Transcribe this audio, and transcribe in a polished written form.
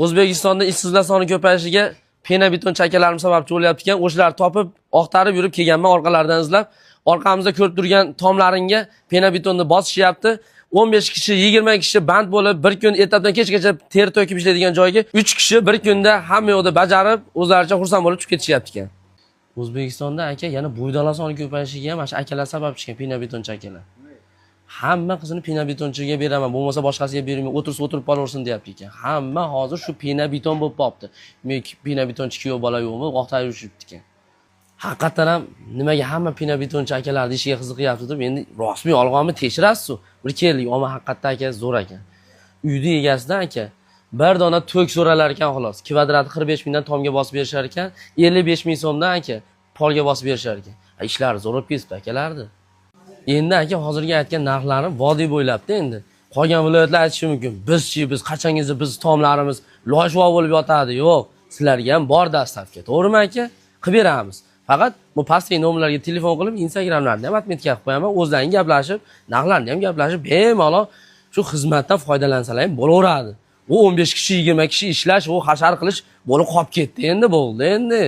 O'zbekistonda ishsizlar soni ko'payishiga pena-beton chakalarim sababchi bo'lyapti ekan. O'shalarni topib, oqtarib yurib kelganman orqalaridan izlab. Orqamizda ko'rib turgan tomlaringga pena-betonni bosishyapti. 15 kishi, 20 kishi band bo'lib, bir kun ertadan kechgacha ter to'kib ishlaydigan joyga 3 kishi bir kunda hamma yo'lda bajarib, o'zlaricha xursand bo'lib chiqib ketishyapti ekan. O'zbekistonda aka yana bo'ydoqlar soni ko'payishiga ham mana shu akalar sababchi ekan, pena-beton chakalar. Hamma qizini pena-betonchiga beraman, bo'lmasa boshqasiga bermayman, o'tirib qolaversin deyapti ekan. Hamma hozir shu pena-beton bo'lib qopti. Men pena-betonchi kuyov bola yo'qmi, vaqtida yuribdi ekan. Haqiqatan ham nimaga hamma pena-betonchi akalarning ishiga qiziqyapti deb endi rasmiy olg'onni tekshirasiz-ku. Bir keldik, ammo haqiqatan aka zo'r ekan. Uyni egasidan aka bir dona to'k so'ralar ekan xolos. Kvadrati 45 mingdan tomga bosib berishar ekan, 55 ming so'mdan aka polga bosib berishar ekan. Ishlar zo'r bo'lib ketdi akalardi. Endi aka hozirgi aytgan narxlarim vodiy bo'ylabdi endi. Qolgan viloyatlar aytishi mumkin. Biz qachongiz biz tomlarimiz loyishvoq bo'lib yotadi. Yo'q, sizlarga ham bor dastavka. To'g'rimi aka? Qilib beramiz. Faqat bu pastdagi nomerlarga telefon qilib, Instagramlarni ham atmetka qilib qo'yaman. O'zlaring gaplashib, narxlarni ham gaplashib, bemalol shu xizmatdan foydalansalar ham bo'laveradi. U 15 kishi, 20 kishi ishlash, u hashar qilish bo'lib qolib ketdi endi, bo'ldi endi.